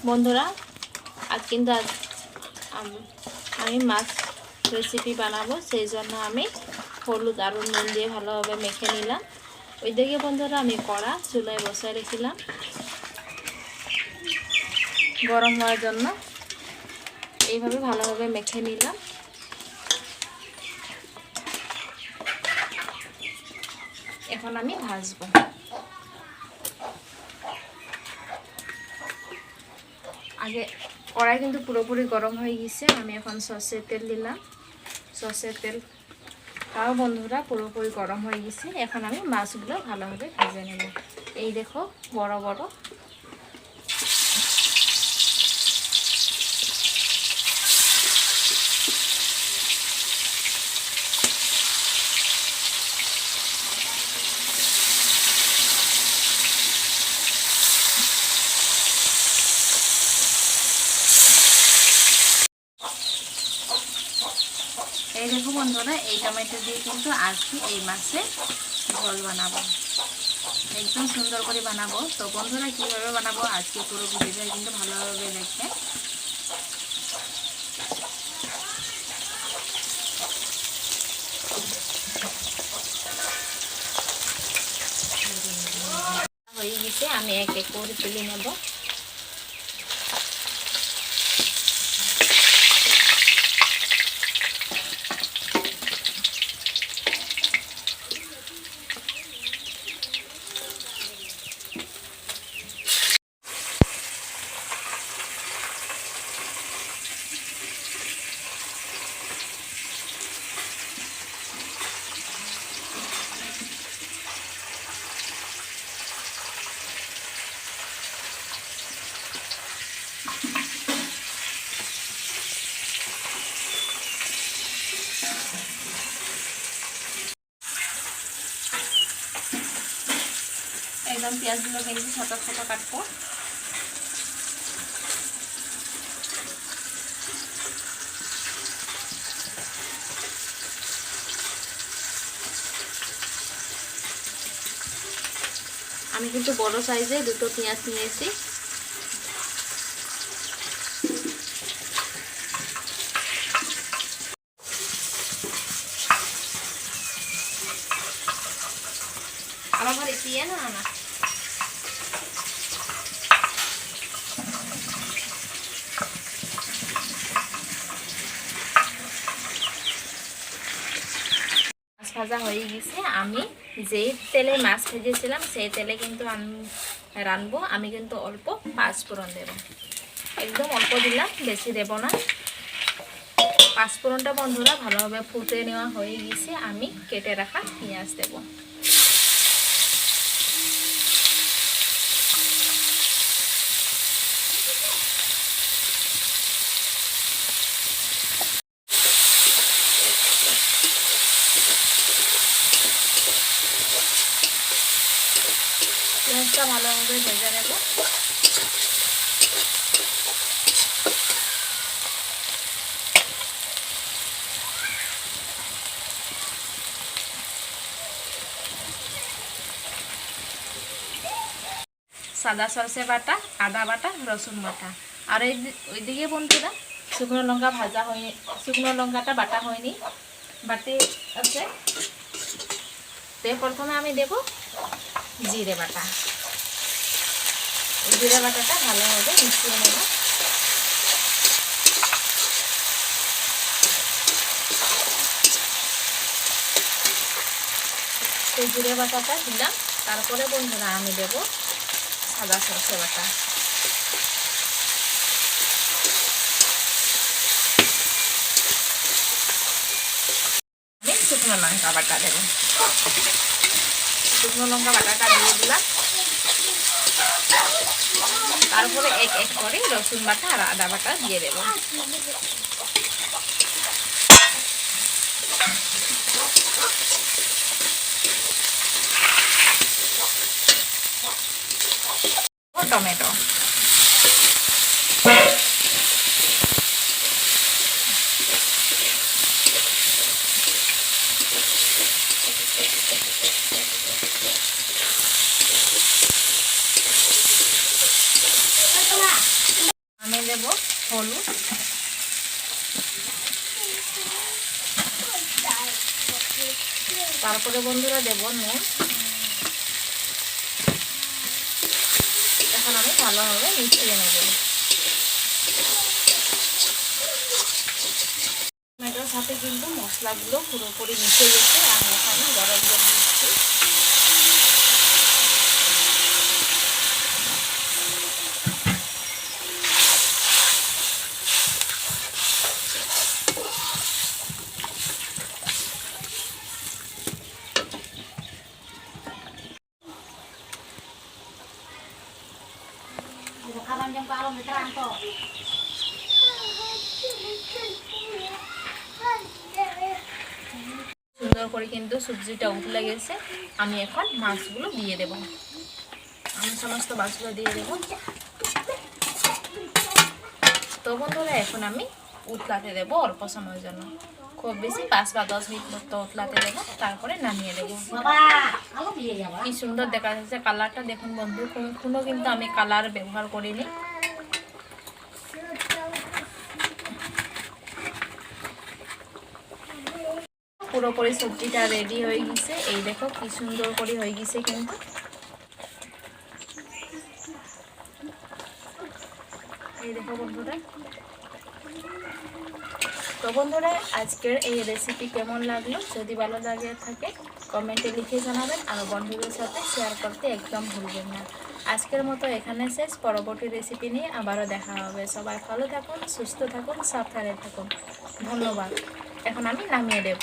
বন্ধুরা আজ কিন্তু আমি মাছ রেসিপি বানাবো, সেই জন্য আমি হলুদ আর নুন দিয়ে ভালোভাবে মেখে নিলাম। ওইদিকে বন্ধুরা আমি কড়া চুলায় বসায় রেখেছিলাম গরম হওয়ার জন্য। এইভাবে ভালোভাবে মেখে নিলাম। এখন আমি ভাজবো। আগে কড়াই কিন্তু পুরোপুরি গরম হয়ে গেছে। আমি এখন সর্ষের তেল দিলাম। সর্ষের তেলটাও বন্ধুরা পুরোপুরি গরম হয়ে গেছে। এখন আমি মাছগুলো ভালোভাবে ভেজে নেব। এই দেখো বড় বড় এই দেখো বন্ধুরা, এই টমেটো দিয়ে কিন্তু আজকে এই মাছে ঝোল বানাবো, একদম সুন্দর করে বানাবো। তো বন্ধুরা কীভাবে বানাবো আজকে পুরো ভিডিওটা কিন্তু ভালোভাবে দেখবে। হয়ে গেছে, আমি এক এক করে তুলে নেব। একদম পেঁয়াজগুলো কিন্তু ছোট ছোট কাটবো। আমি কিন্তু বড় সাইজে দুটো পেঁয়াজ নিয়েছি। আমার ঘরে দিয়ে না না মাছ ভাজা হয়ে গেছে। আমি যেই তেলে মাছ ভেজেছিলাম সেই তেলে কিন্তু আমি রানবো। আমি কিন্তু অল্প পাঁচফোড়ন দেব, একদম অল্প দিলাম, বেশি দেব না। পাঁচফোড়নটা বন্ধুরা ভালোভাবে ফুটে নেওয়া হয়ে গেছে। আমি কেটে রাখা পেঁয়াজ দেব। পেঁয়াজটা ভালোভাবে ভেজে নেব। সাদা সরষে বাটা, আদা বাটা, রসুন বাটা। আর ওইদিকে বন্ধুরা শুকনো লঙ্কা ভাজা হয়নি, শুকনো লঙ্কাটা বাটা হয়নি, বাটি আছে। তো প্রথমে আমি দেব জিরে বাটা। জিরে বাটাটা ভালোভাবে মিশিয়ে নেব। তো জিরে বাটাটা দিলাম। তারপরে বন্ধুরা আমি দেব সাদা সরষে বাটা। আমি শুকনো লঙ্কা বাটা দেব। শুকনো লঙ্কা বাটাটা দিয়ে দিলাম। তারপরে এক এক করে রসুন বাটা আর আদা বাটা দিয়ে দেব। টমেটো দেব হলুদ, তারপরে বন্ধুরা দেব নুন। এখন আমি ভালোভাবে মিশিয়ে নেব। টমেটোর সাথে কিন্তু মশলাগুলো পুরোপুরি মিশে গেছে। আমি এখানে গরম জল দিচ্ছি। সুন্দর করে কিন্তু সবজিটা উঠলে গেছে। আমি এখন মাছগুলো দিয়ে দেব। আমি সমস্ত মাছগুলো দিয়ে দেব। তো বন্ধুরা এখন আমি উতলাতে দেব অল্প সময়ের জন্য, খুব বেশি 5 বা 10 মিনিট মতো উতলাতে দেব, তারপরে নামিয়ে দেব। কি সুন্দর দেখা যাচ্ছে কালারটা, দেখুন বন্ধু, কোনো কিন্তু আমি কালার ব্যবহার করিনি। পুরোপুরি সবজিটা রেডি হয়ে গেছে। এই দেখো কি সুন্দর করে হয়ে গেছে কিন্তু। এই দেখো বন্ধুরা। তো বন্ধুরা আজকের এই রেসিপি কেমন লাগলো, যদি ভালো লাগে থাকে কমেন্টে লিখে জানাবেন, আর বন্ধুদের সাথে শেয়ার করতে একদম ভুলবেন না। আজকের মতো এখানে শেষ। পরবর্তী রেসিপি নিয়ে আবারও দেখা হবে। সবাই ভালো থাকুন, সুস্থ থাকুন, সাবধানে থাকুন। ধন্যবাদ। এখন আমি নামিয়ে দেব।